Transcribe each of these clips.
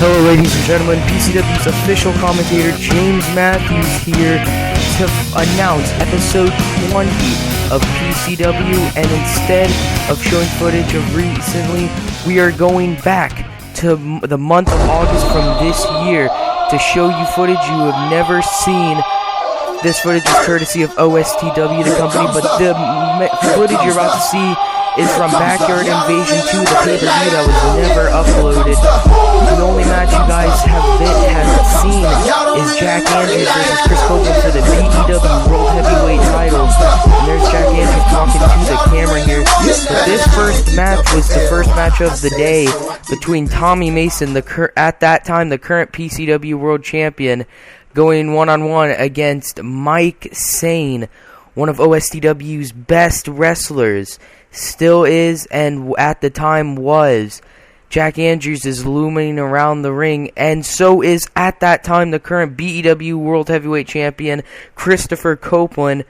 Hello ladies and gentlemen, PCW's official commentator James Matthews here to announce episode 20 of PCW, and instead of showing footage of recently, we are going back to the month of August from this year to show you footage you have never seen. This footage is courtesy of OSTW, the company, but the footage you're about to see is from Backyard Invasion 2, the pay-per-view that was never uploaded. The only match you guys haven't seen is Jack Andrews versus Chris Copeland for the PCW World Heavyweight title. And there's Jack Andrews talking to the camera here. But this first match was the first match of the day between Tommy Mason, at that time the current PCW World Champion, going one-on-one against Mike Sane, one of OSTW's best wrestlers. Still is, and at the time was. Jack Andrews is looming around the ring, and so is at that time the current BEW World Heavyweight Champion, Christopher Copeland.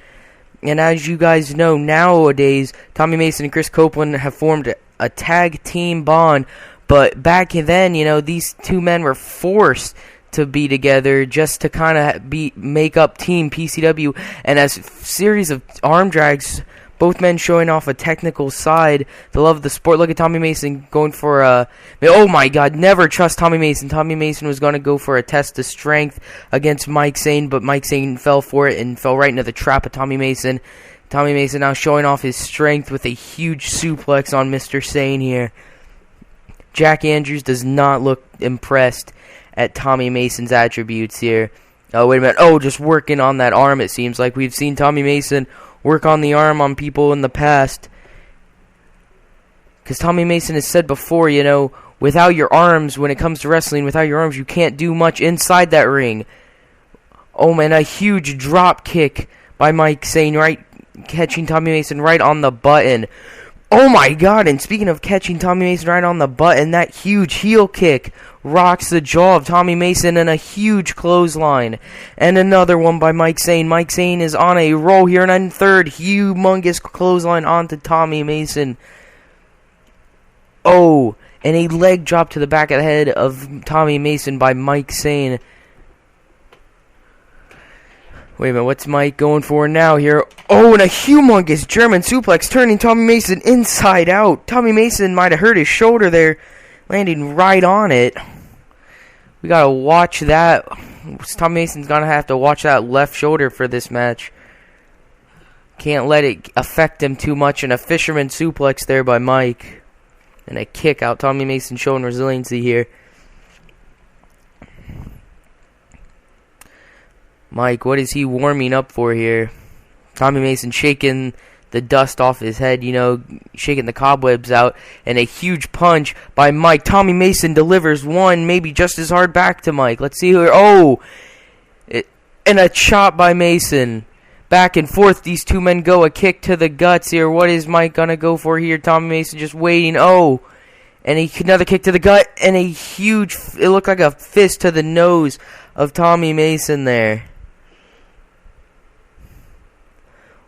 And as you guys know, nowadays, Tommy Mason and Chris Copeland have formed a tag team bond, but back then, you know, these two men were forced to be together just to kind of make up Team PCW, and as a series of arm drags, both men showing off a technical side, the love of the sport. Look at Tommy Mason going for oh my god, never trust Tommy Mason. Tommy Mason was going to go for a test of strength against Mike Sane, but Mike Sane fell for it and fell right into the trap of Tommy Mason. Tommy Mason now showing off his strength with a huge suplex on Mr. Sane here. Jack Andrews does not look impressed at Tommy Mason's attributes here. Oh, wait a minute. Oh, just working on that arm, it seems like. We've seen Tommy Mason work on the arm on people in the past. Because Tommy Mason has said before, you know, without your arms, when it comes to wrestling, without your arms, you can't do much inside that ring. Oh, man, a huge drop kick by Mike Sane, right, catching Tommy Mason right on the button. Oh, my God, and speaking of catching Tommy Mason right on the button, that huge heel kick rocks the jaw of Tommy Mason, and a huge clothesline. And another one by Mike Sane. Mike Sane is on a roll here, and then third humongous clothesline onto Tommy Mason. Oh, and a leg drop to the back of the head of Tommy Mason by Mike Sane. Wait a minute, what's Mike going for now here? Oh, and a humongous German suplex turning Tommy Mason inside out. Tommy Mason might have hurt his shoulder there, landing right on it. We gotta watch that. Tommy Mason's gonna have to watch that left shoulder for this match. Can't let it affect him too much. And a fisherman suplex there by Mike. And a kick out. Tommy Mason showing resiliency here. Mike, what is he warming up for here? Tommy Mason shaking the dust off his head, you know, shaking the cobwebs out, and a huge punch by Mike. Tommy Mason delivers one, maybe just as hard back to Mike. Let's see here. Oh, and a chop by Mason. Back and forth, these two men go. A kick to the guts here. What is Mike gonna go for here? Tommy Mason just waiting. Oh, and another kick to the gut, and a huge, it looked like a fist to the nose of Tommy Mason there.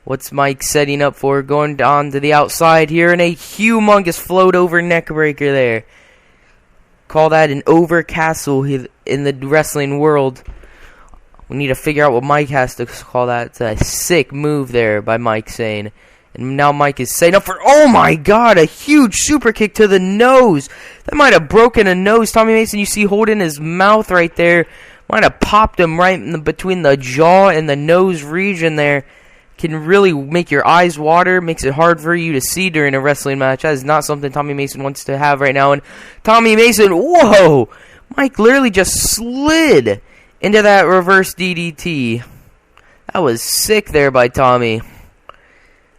What's Mike setting up for? Going on to the outside here, and a humongous float over neck breaker there. Call that an overcastle in the wrestling world. We need to figure out what Mike has to call that. It's a sick move there by Mike Sane. And now Mike is setting up for, oh my god, a huge super kick to the nose. That might have broken a nose. Tommy Mason, you see holding his mouth right there. Might have popped him right between the jaw and the nose region there. Can really make your eyes water, makes it hard for you to see during a wrestling match. That is not something Tommy Mason wants to have right now. And Tommy Mason, whoa! Mike literally just slid into that reverse DDT. That was sick there by Tommy.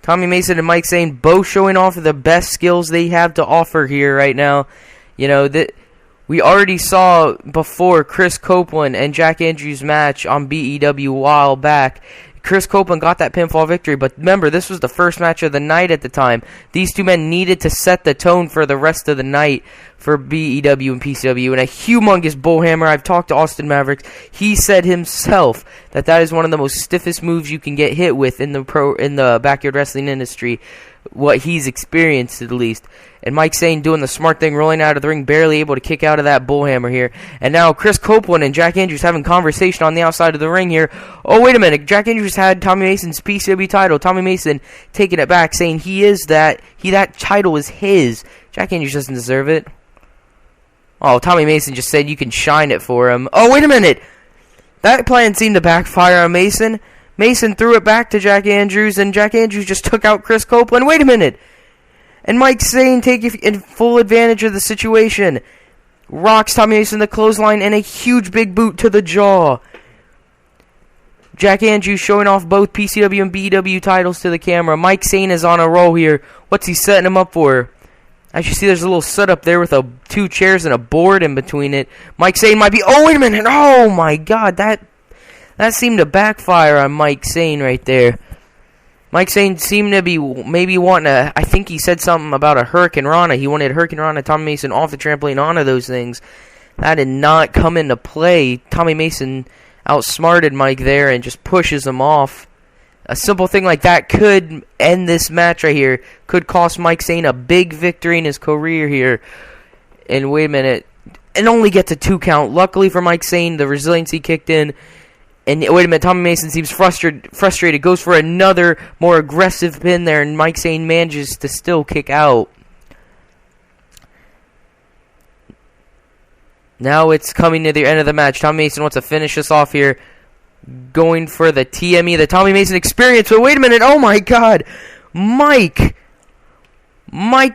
Tommy Mason and Mike Sane both showing off the best skills they have to offer here right now. You know, that we already saw before Chris Copeland and Jack Andrews' match on BEW a while back. Chris Copeland got that pinfall victory, but remember, this was the first match of the night at the time. These two men needed to set the tone for the rest of the night for BEW and PCW, and a humongous bullhammer. I've talked to Austin Mavericks. He said himself that that is one of the most stiffest moves you can get hit with in the backyard wrestling industry, what he's experienced at least. And Mike Sane doing the smart thing, rolling out of the ring, barely able to kick out of that bullhammer here. And now Chris Copeland and Jack Andrews having conversation on the outside of the ring here. Oh, wait a minute. Jack Andrews had Tommy Mason's PCW title. Tommy Mason taking it back, saying that title is his. Jack Andrews doesn't deserve it. Oh, Tommy Mason just said you can shine it for him. Oh, wait a minute. That plan seemed to backfire on Mason. Mason threw it back to Jack Andrews, and Jack Andrews just took out Chris Copeland. Wait a minute. And Mike Sane taking full advantage of the situation. Rocks Tommy Mason the clothesline and a huge big boot to the jaw. Jack Andrews showing off both PCW and BEW titles to the camera. Mike Sane is on a roll here. What's he setting him up for? As you see, there's a little setup there with two chairs and a board in between it. Mike Sane might be... Oh, wait a minute. Oh, my God. That seemed to backfire on Mike Sane right there. Mike Sane seemed to be maybe wanting to... I think he said something about a Hurricane Rana. He wanted Hurricane Rana, Tommy Mason off the trampoline onto those things. That did not come into play. Tommy Mason outsmarted Mike there and just pushes him off. A simple thing like that could end this match right here. Could cost Mike Sane a big victory in his career here. And wait a minute. And only gets a 2 count. Luckily for Mike Sane, the resiliency kicked in. And wait a minute, Tommy Mason seems frustrated. Goes for another more aggressive pin there, and Mike Sane manages to still kick out. Now it's coming to the end of the match. Tommy Mason wants to finish this off here. Going for the TME, the Tommy Mason experience. But wait a minute, oh my God. Mike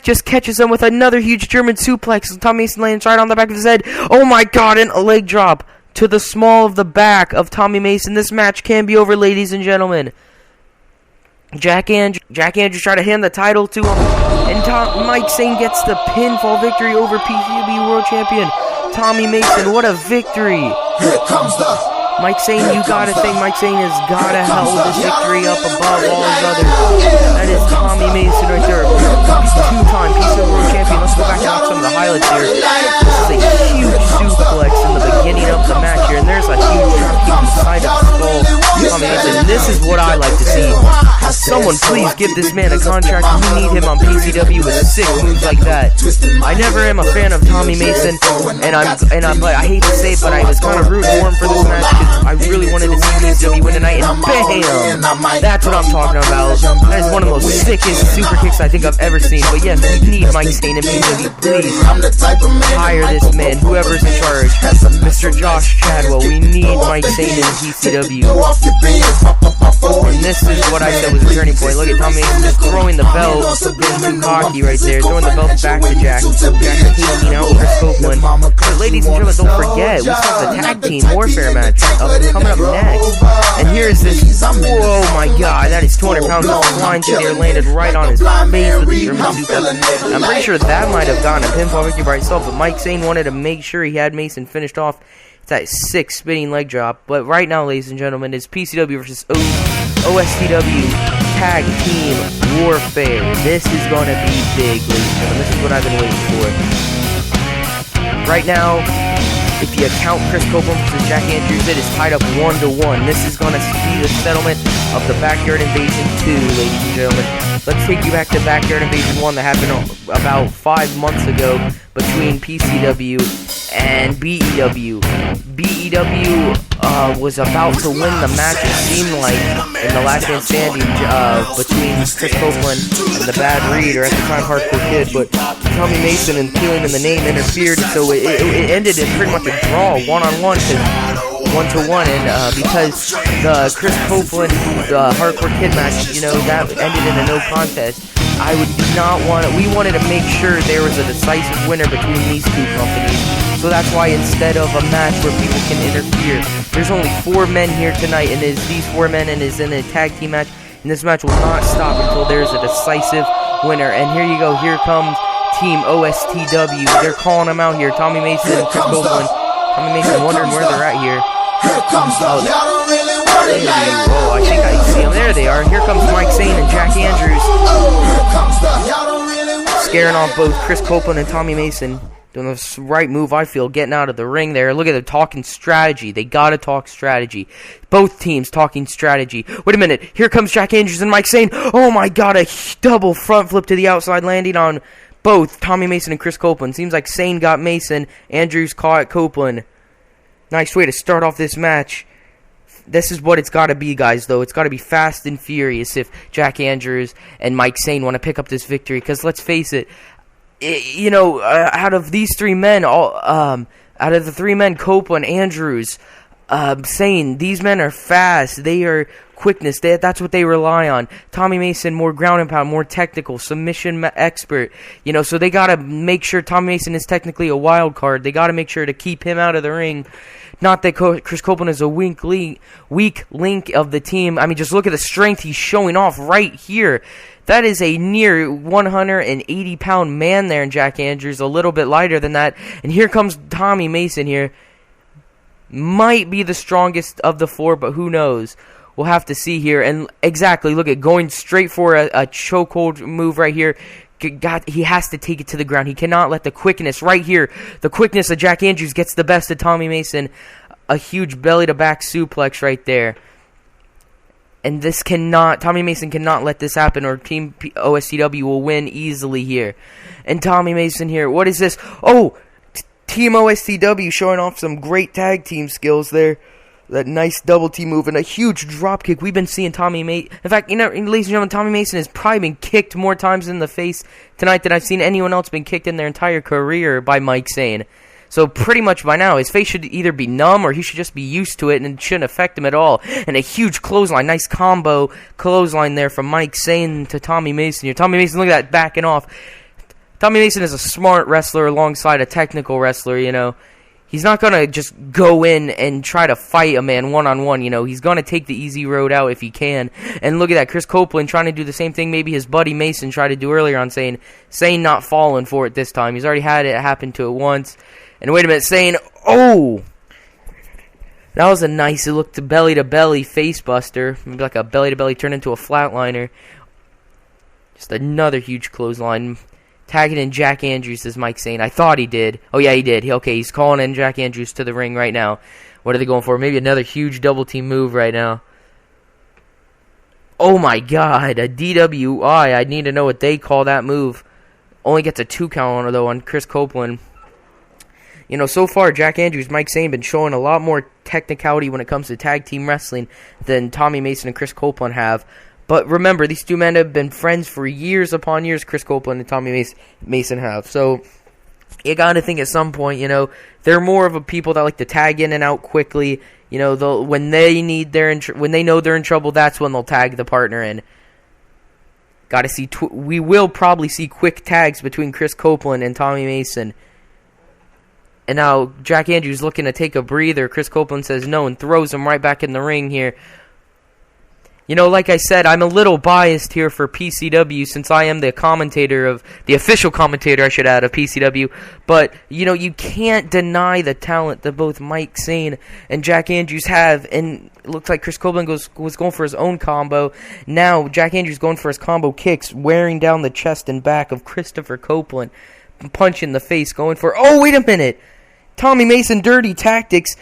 just catches him with another huge German suplex. Tommy Mason lands right on the back of his head. Oh my God, and a leg drop to the small of the back of Tommy Mason. This match can be over, ladies and gentlemen. Jack Andrews try to hand the title to him, and Mike Sane gets the pinfall victory over PCW World Champion Tommy Mason. What a victory! Here comes the Mike Sane, you gotta think Mike Sane has gotta held this victory up above all his others. That is Tommy Mason right there, 2-time PCW World Champion. Let's go back and watch some of the highlights here. This is a huge suplex in the beginning of the match here, and there's a huge dropkick inside of the skull. Tommy Mason, this is what I like to see. Someone please give this man a contract. We need him on PCW with sick moves like that. I never am a fan of Tommy Mason, but I hate to say it, but I was kind of rooting for him for this match because I really wanted to see PCW win tonight, and bam! That's what I'm talking about. That is one of the most sickest super kicks I think I've ever seen. But yes, we need Mike Sane in PCW. Please hire this man, whoever's in charge, Mr. Josh Chadwell. We need Mike Sane in PCW. And this is what I said was a turning point. Look at Tommy Mason just throwing the belt, being too cocky right there, throwing the belt back to Jack. Jack taking out Chris Copeland. But ladies and gentlemen, don't forget, we still have the tag team warfare match coming up next. And here's this, whoa my God, that is 200 pounds of flying through there, landed right on his face with the German suplex. I'm pretty sure that might have gotten a pinfall victory by itself, but Mike Sane wanted to make sure he had Mason finished off. It's that sick spinning leg drop. But right now, ladies and gentlemen, it's PCW versus OSTW Tag Team Warfare. This is going to be big, ladies and gentlemen. This is what I've been waiting for. Right now, if you count Chris Copeland versus Jack Andrews, it is tied up 1-1. This is going to be the settlement of the Backyard Invasion 2, ladies and gentlemen. Let's take you back to Backyard Invasion 1 that happened about 5 months ago between PCW and BEW. BEW was about to win the match, it seemed like, in the last man standing between Chris Copeland and the Bad Reed, or at the time Hardcore Kid, but Tommy Mason and Peeling in the name interfered, so it ended in pretty much a draw, 1-on-1, 1-1, and because the Chris Copeland Hardcore Kid match, that ended in a no contest, we wanted to make sure there was a decisive winner between these two companies. So that's why instead of a match where people can interfere, there's only 4 men here tonight, and it's these 4 men, and is in a tag team match, and this match will not stop until there's a decisive winner. And here you go, here comes Team OSTW. They're calling them out here, Tommy Mason and Chris Copeland. Tommy Mason wondering where they're at here. Oh, I think I see them. There they are. Here comes Mike Sane and Jack Andrews. Scaring off both Chris Copeland and Tommy Mason. Doing the right move, I feel, getting out of the ring there. Look at them talking strategy. They gotta talk strategy. Both teams talking strategy. Wait a minute. Here comes Jack Andrews and Mike Sane. Oh my God, a double front flip to the outside, landing on both Tommy Mason and Chris Copeland. Seems like Sane got Mason. Andrews caught Copeland. Nice way to start off this match. This is what it's got to be, guys, though. It's got to be fast and furious if Jack Andrews and Mike Sane want to pick up this victory. Because let's face it, out of these three men, out of the three men, Copeland, Andrews, Sane, these men are fast. They are quickness. That's what they rely on. Tommy Mason, more ground and pound, more technical, submission expert. So they got to make sure Tommy Mason is technically a wild card. They got to make sure to keep him out of the ring. Not that Chris Copeland is a weak link of the team. I mean, just look at the strength he's showing off right here. That is a near 180-pound man there in Jack Andrews, a little bit lighter than that. And here comes Tommy Mason here. Might be the strongest of the four, but who knows? We'll have to see here. And exactly, look at going straight for a chokehold move right here. He has to take it to the ground. He cannot let the quickness right here. The quickness of Jack Andrews gets the best of Tommy Mason. A huge belly-to-back suplex right there. And Tommy Mason cannot let this happen, or Team OSTW will win easily here. And Tommy Mason here, what is this? Oh, Team OSTW showing off some great tag team skills there. That nice double team move and a huge drop kick. We've been seeing Tommy Mason. In fact, ladies and gentlemen, Tommy Mason has probably been kicked more times in the face tonight than I've seen anyone else been kicked in their entire career by Mike Sane. So pretty much by now, his face should either be numb or he should just be used to it and it shouldn't affect him at all. And a huge clothesline, nice combo clothesline there from Mike Sane to Tommy Mason here. Tommy Mason, look at that, backing off. Tommy Mason is a smart wrestler alongside a technical wrestler, He's not going to just go in and try to fight a man one-on-one, He's going to take the easy road out if he can. And look at that, Chris Copeland trying to do the same thing maybe his buddy Mason tried to do earlier on Sane. Sane not falling for it this time. He's already had it happen to it once. And wait a minute, Sane, oh! That was a nice, it looked belly-to-belly face buster. Maybe like a belly-to-belly turned into a flatliner. Just another huge clothesline. Tagging in Jack Andrews as Mike Sane. I thought he did. Oh, yeah, he did. He's calling in Jack Andrews to the ring right now. What are they going for? Maybe another huge double team move right now. Oh, my God. A DWI. I need to know what they call that move. Only gets a 2 count, though, on Chris Copeland. So far, Jack Andrews, Mike Sane been showing a lot more technicality when it comes to tag team wrestling than Tommy Mason and Chris Copeland have. But remember, these two men have been friends for years upon years, Chris Copeland and Tommy Mason have. So you got to think at some point, they're more of a people that like to tag in and out quickly. When they know they're in trouble, that's when they'll tag the partner in. Got to see. We will probably see quick tags between Chris Copeland and Tommy Mason. And now Jack Andrews looking to take a breather. Chris Copeland says no and throws him right back in the ring here. Like I said, I'm a little biased here for PCW since I am the official commentator, I should add, of PCW. But, you can't deny the talent that both Mike Sane and Jack Andrews have. And it looks like Chris Copeland was going for his own combo. Now, Jack Andrews going for his combo kicks, wearing down the chest and back of Christopher Copeland. Punch in the face, going for, oh, wait a minute. Tommy Mason, dirty tactics.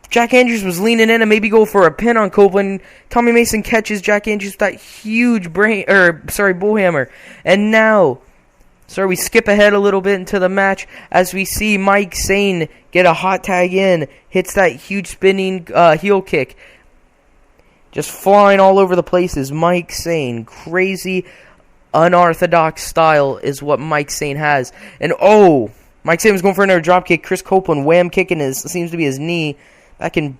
Jack Andrews was leaning in and maybe go for a pin on Copeland. Tommy Mason catches Jack Andrews with that huge bullhammer. And now, we skip ahead a little bit into the match as we see Mike Sane get a hot tag in. Hits that huge spinning heel kick. Just flying all over the place is Mike Sane. Crazy, unorthodox style is what Mike Sane has. And Mike Sane was going for another drop kick. Chris Copeland wham kicking seems to be his knee. That can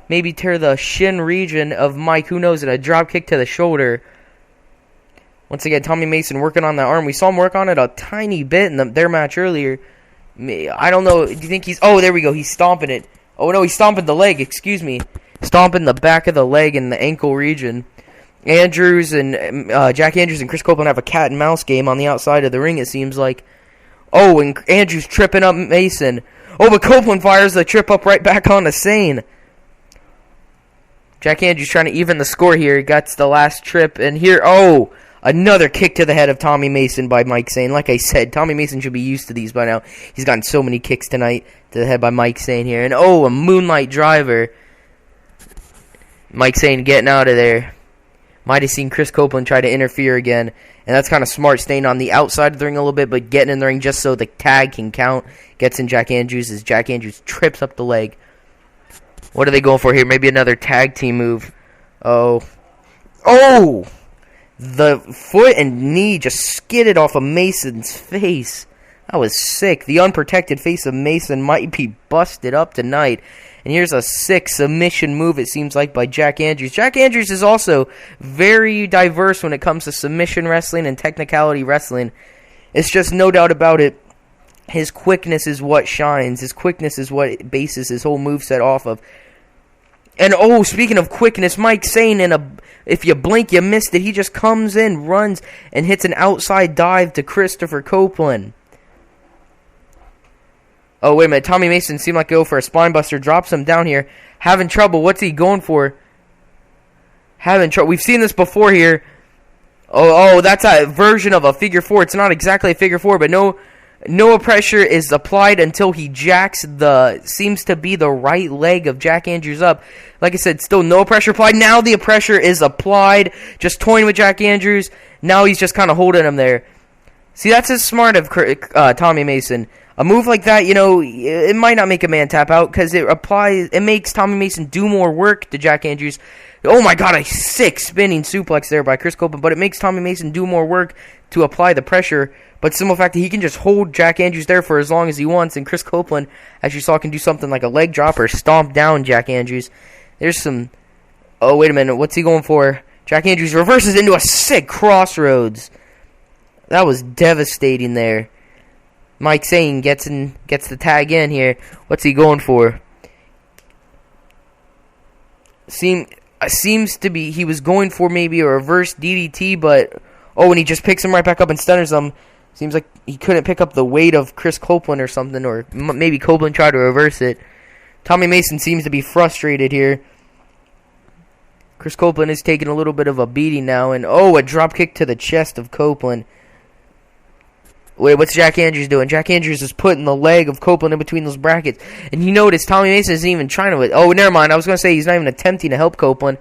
maybe tear the shin region of Mike. Who knows? A drop kick to the shoulder. Once again, Tommy Mason working on that arm. We saw him work on it a tiny bit in their match earlier. I don't know. Do you think he's... Oh, there we go. He's stomping it. Oh, no, he's stomping the leg. Excuse me. Stomping the back of the leg and the ankle region. Andrews and Jack Andrews and Chris Copeland have a cat and mouse game on the outside of the ring, it seems like. Oh, and Andrews tripping up Mason. Oh, but Copeland fires the trip up right back onto Sane. Jack Andrews trying to even the score here. He got the last trip. And here, another kick to the head of Tommy Mason by Mike Sane. Like I said, Tommy Mason should be used to these by now. He's gotten so many kicks tonight to the head by Mike Sane here. And a moonlight driver. Mike Sane getting out of there. Might have seen Chris Copeland try to interfere again. And that's kind of smart, staying on the outside of the ring a little bit, but getting in the ring just so the tag can count. Gets in Jack Andrews as Jack Andrews trips up the leg. What are they going for here? Maybe another tag team move. Oh. The foot and knee just skidded off of Mason's face. That was sick. The unprotected face of Mason might be busted up tonight. And here's a sick submission move, it seems like, by Jack Andrews. Jack Andrews is also very diverse when it comes to submission wrestling and technicality wrestling. It's just no doubt about it. His quickness is what shines. His quickness is what bases his whole moveset off of. And, speaking of quickness, Mike Sane, if you blink, you missed it. He just comes in, runs, and hits an outside dive to Christopher Copeland. Oh, wait a minute. Tommy Mason seemed like go for a spinebuster. Drops him down here. Having trouble. What's he going for? Having trouble. We've seen this before here. Oh, that's a version of a figure four. It's not exactly a figure four, but no pressure is applied until he jacks seems to be the right leg of Jack Andrews up. Like I said, still no pressure applied. Now the pressure is applied. Just toying with Jack Andrews. Now he's just kind of holding him there. See, that's as smart of Tommy Mason. A move like that, it might not make a man tap out because it makes Tommy Mason do more work to Jack Andrews. Oh my God, a sick spinning suplex there by Chris Copeland, but it makes Tommy Mason do more work to apply the pressure. But simple fact that he can just hold Jack Andrews there for as long as he wants, and Chris Copeland, as you saw, can do something like a leg drop or stomp down Jack Andrews. There's some... Oh, wait a minute, what's he going for? Jack Andrews reverses into a sick crossroads. That was devastating there. Mike Sane gets the tag in here. What's he going for? Seems to be he was going for maybe a reverse DDT, but and he just picks him right back up and stunners him. Seems like he couldn't pick up the weight of Chris Copeland or something, or maybe Copeland tried to reverse it. Tommy Mason seems to be frustrated here. Chris Copeland is taking a little bit of a beating now, and a drop kick to the chest of Copeland. Wait, what's Jack Andrews doing? Jack Andrews is putting the leg of Copeland in between those brackets. And you notice Tommy Mason isn't even trying to... Oh, never mind. I was going to say he's not even attempting to help Copeland.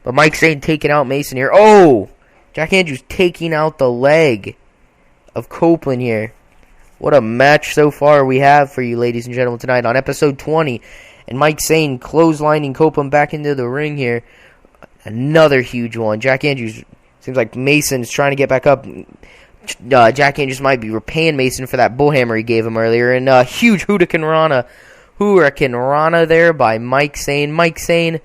But Mike Sane taking out Mason here. Jack Andrews taking out the leg of Copeland here. What a match so far we have for you, ladies and gentlemen, tonight on episode 20. And Mike Sane clotheslining Copeland back into the ring here. Another huge one. Jack Andrews... Seems like Mason's trying to get back up... Jack Andrews might be repaying Mason for that bullhammer he gave him earlier. And huge Hurricane Rana there by Mike Sane. Mike Sane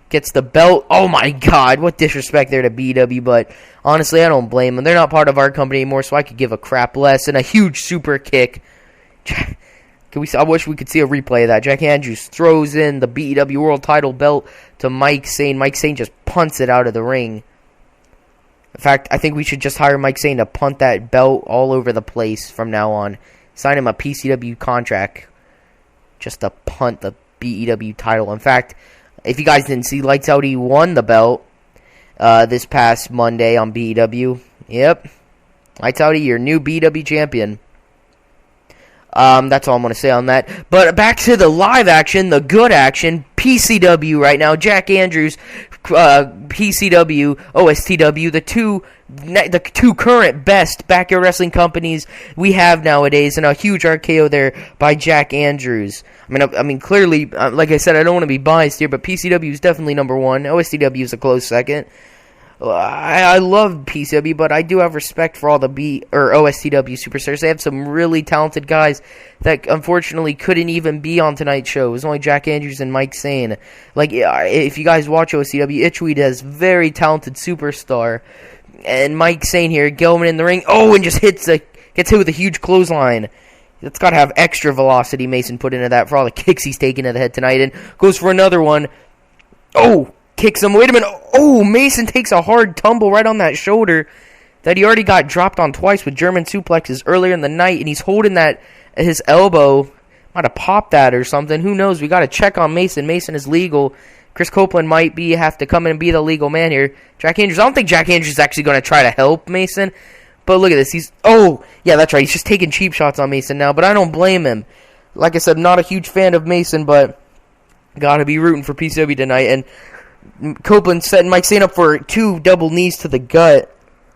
gets the belt. Oh my God, what disrespect there to BW. But honestly, I don't blame them. They're not part of our company anymore, so I could give a crap less. And a huge super kick. I wish we could see a replay of that. Jack Andrews throws in the BEW World Title belt to Mike Sane. Mike Sane just punts it out of the ring. In fact, I think we should just hire Mike Sane to punt that belt all over the place from now on. Sign him a PCW contract just to punt the BEW title. In fact, if you guys didn't see, Lights Out, he won the belt this past Monday on BEW. Yep. Lights Out, your new BEW champion. That's all I'm going to say on that. But back to the live action, the good action. PCW right now. Jack Andrews, PCW, OSTW, the two current best backyard wrestling companies we have nowadays, and a huge RKO there by Jack Andrews. I mean, clearly, like I said, I don't want to be biased here, but PCW is definitely number one. OSTW is a close second. I love PCW, but I do have respect for all the OSTW superstars. They have some really talented guys that unfortunately couldn't even be on tonight's show. It was only Jack Andrews and Mike Sane. Like, if you guys watch OSTW, Itchweed has very talented superstar. And Mike Sane here, Gelman in the ring. And just gets hit with a huge clothesline. It's got to have extra velocity Mason put into that for all the kicks he's taking to the head tonight. And goes for another one. Kicks him. Wait a minute. Mason takes a hard tumble right on that shoulder that he already got dropped on twice with German suplexes earlier in the night, and he's holding that at his elbow. Might have popped that or something. Who knows? We got to check on Mason. Mason is legal. Chris Copeland might have to come in and be the legal man here. Jack Andrews. I don't think Jack Andrews is actually going to try to help Mason. But look at this. Yeah, that's right. He's just taking cheap shots on Mason now, but I don't blame him. Like I said, not a huge fan of Mason, but got to be rooting for PCW tonight. And Copeland setting Mike Sane up for 2 double knees to the gut.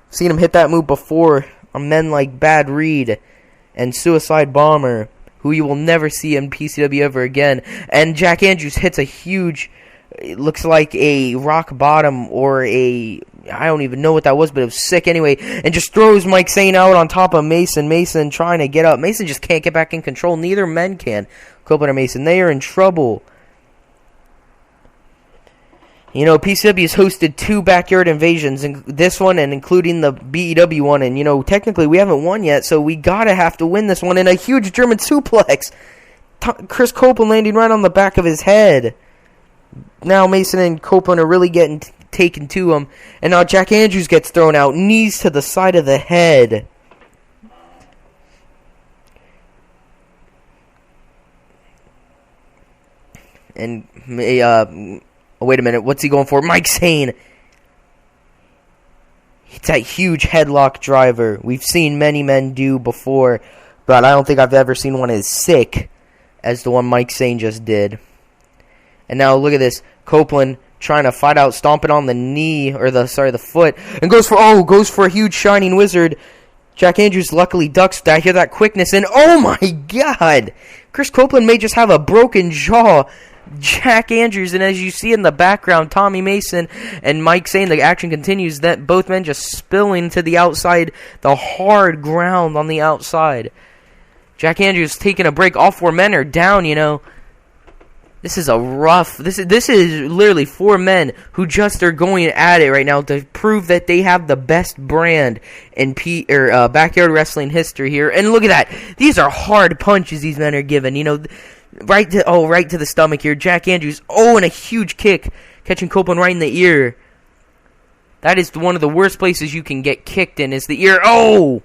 Seen him hit that move before on men like Bad Reed and Suicide Bomber, who you will never see in PCW ever again. And Jack Andrews hits a huge, it looks like a rock bottom or a, I don't even know what that was, but it was sick anyway. And just throws Mike Sane out on top of Mason. Mason trying to get up. Mason just can't get back in control. Neither men can. Copeland or Mason, they are in trouble. You know, PCW has hosted 2 backyard invasions, and this one and including the BEW one. And, you know, technically we haven't won yet, so we gotta have to win this one. And a huge German suplex. Chris Copeland landing right on the back of his head. Now Mason and Copeland are really getting taken to him. And now Jack Andrews gets thrown out. Knees to the side of the head. And, wait a minute, what's he going for? Mike Sane. It's that huge headlock driver we've seen many men do before, but I don't think I've ever seen one as sick as the one Mike Sane just did. And now look at this. Copeland trying to fight out, stomping on the knee, or the foot, and goes for a huge Shining Wizard. Jack Andrews luckily ducks that. I hear that quickness, and oh my god! Chris Copeland may just have a broken jaw. Jack Andrews, and as you see in the background, Tommy Mason and Mike Sane, the action continues, that both men just spilling to the outside, the hard ground on the outside. Jack Andrews taking a break. All 4 men are down, you know. This is a rough, this is literally 4 men who just are going at it right now to prove that they have the best brand in backyard wrestling history here. And look at that. These are hard punches these men are giving, you know. Right to the stomach here. Jack Andrews, and a huge kick, catching Copeland right in the ear. That is one of the worst places you can get kicked in, is the ear. Or,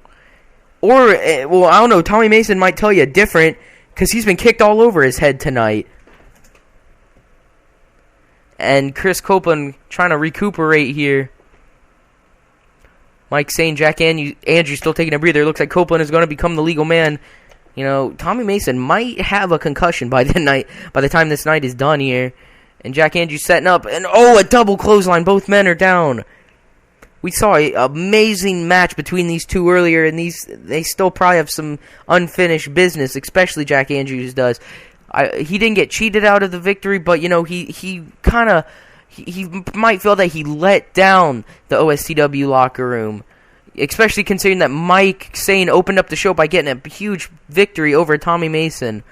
well, I don't know, Tommy Mason might tell you different, because he's been kicked all over his head tonight. And Chris Copeland trying to recuperate here. Mike Sane, Jack Andrews still taking a breather. It looks like Copeland is going to become the legal man. You know, Tommy Mason might have a concussion by the time this night is done here. And Jack Andrews setting up, and a double clothesline. Both men are down. We saw an amazing match between these two earlier, and they still probably have some unfinished business, especially Jack Andrews does. He didn't get cheated out of the victory, but you know he might feel that he let down the OSTW locker room. Especially considering that Mike Sane opened up the show by getting a huge victory over Tommy Mason.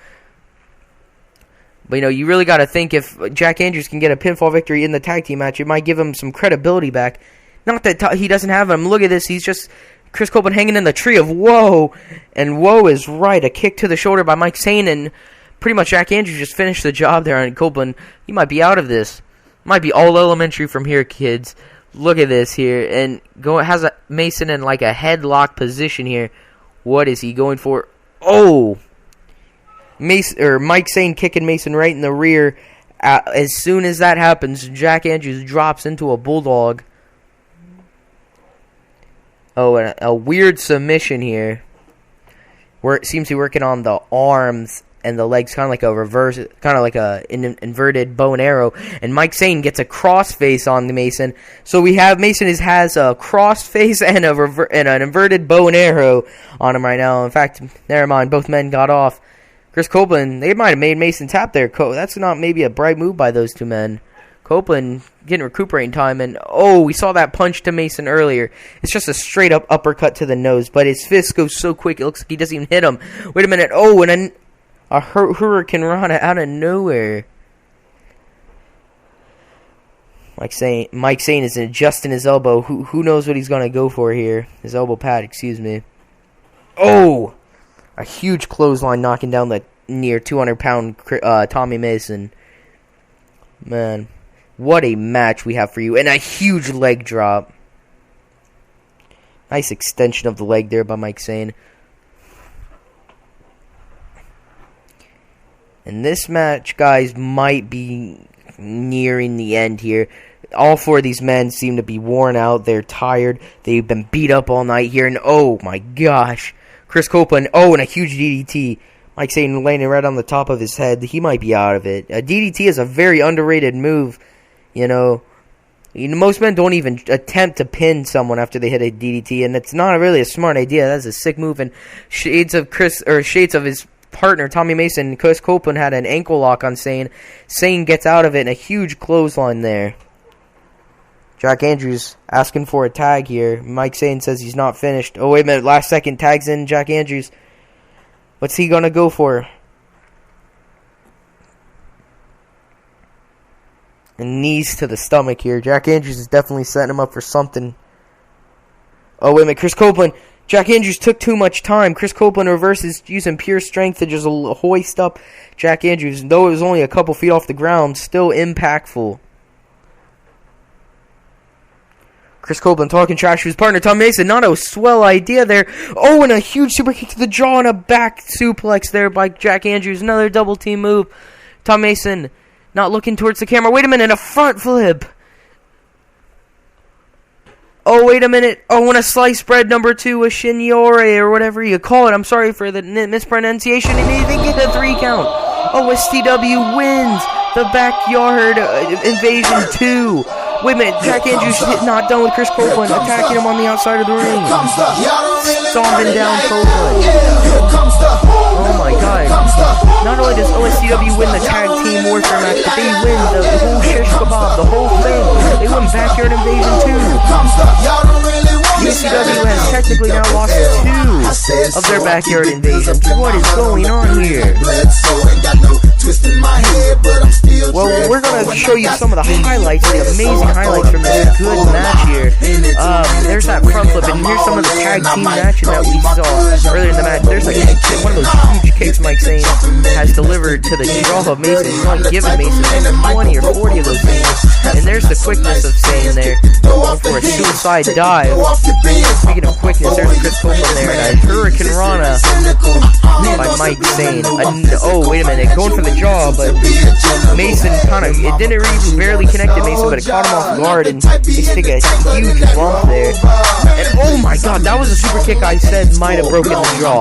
But, you know, you really got to think if Jack Andrews can get a pinfall victory in the tag team match, it might give him some credibility back. Not that he doesn't have him. Look at this. He's just Chris Copeland hanging in the tree of woe. And woe is right. A kick to the shoulder by Mike Sane. And pretty much Jack Andrews just finished the job there on Copeland. He might be out of this. Might be all elementary from here, kids. Look at this here, and has a Mason in like a headlock position here. What is he going for? Mike Sane kicking Mason right in the rear. As soon as that happens, Jack Andrews drops into a bulldog. And a weird submission here, where it seems to be working on the arms and the legs, kind of like a reverse, kind of like an inverted bow and arrow. And Mike Sane gets a crossface on the Mason. So we have Mason has a crossface and an inverted bow and arrow on him right now. In fact, never mind, both men got off. Chris Copeland, they might have made Mason tap there. That's not maybe a bright move by those 2 men. Copeland getting recuperating time, and we saw that punch to Mason earlier. It's just a straight up uppercut to the nose, but his fist goes so quick it looks like he doesn't even hit him. Wait a minute, and a hurricane rana out of nowhere. Mike Sane is adjusting his elbow. Who knows what he's going to go for here? His elbow pad, excuse me. A huge clothesline knocking down the near 200-pound Tommy Mason. Man, what a match we have for you. And a huge leg drop. Nice extension of the leg there by Mike Sane. And this match, guys, might be nearing the end here. All 4 of these men seem to be worn out. They're tired. They've been beat up all night here. And oh my gosh. Chris Copeland, and a huge DDT. Mike Sane landing right on the top of his head. He might be out of it. A DDT is a very underrated move. You know, most men don't even attempt to pin someone after they hit a DDT, and it's not really a smart idea. That's a sick move. And shades of his partner Tommy Mason, Chris Copeland had an ankle lock on Sane. Sane gets out of it, and a huge clothesline there. Jack Andrews asking for a tag here. Mike Sane says he's not finished. Oh, wait a minute. Last second, tags in Jack Andrews. What's he going to go for? And knees to the stomach here. Jack Andrews is definitely setting him up for something. Oh, wait a minute. Chris Copeland. Jack Andrews took too much time. Chris Copeland reverses using pure strength to just hoist up Jack Andrews. Though it was only a couple feet off the ground, still impactful. Chris Copeland talking trash to his partner, Tom Mason. Not a swell idea there. Oh, and a huge super kick to the jaw and a back suplex there by Jack Andrews. Another double team move. Tom Mason not looking towards the camera. Wait a minute, a front flip. Oh, wait a minute. Oh, and a sliced bread number 2, a Shinyore, or whatever you call it. I'm sorry for the mispronunciation. And he didn't get a 3 count. Oh, STW wins the Backyard Invasion 2. Wait a minute, Jack Andrews not done with Chris Copeland, attacking him on the outside of the ring. Stomping down Copeland. Oh my god. Not only does OSCW win the tag team warfare match, but they win the whole shish kebab, the whole thing. They win Backyard Invasion 2. PCW has technically now lost 2 of their Backyard Invasions. What is going on here? Well, we're going to show you some of the highlights, the amazing highlights from this good match here. There's that front flip, and here's some of the tag team action that we saw earlier in the match. There's like one of those huge kicks Mike Sane has delivered to the jaw of Mason. He's only given Mason like 20 or 40 of those things. And there's the quickness of Sane there, going for a suicide dive. Speaking of quickness, there's Chris Copeland there, and a Hurricane Rana by Mike Sane. Oh, wait a minute, going for the jaw, but Mason it didn't even barely connect to Mason, but it caught him off guard, and he took a huge bump there. And oh my god, that was a super kick I said might have broken the jaw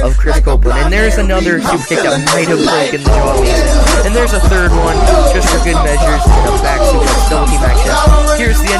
of Chris Copeland. And there's another super kick that might have broken the jaw of Mason. And there's a third one, just for good measures, and a back suplex double team action. Here's the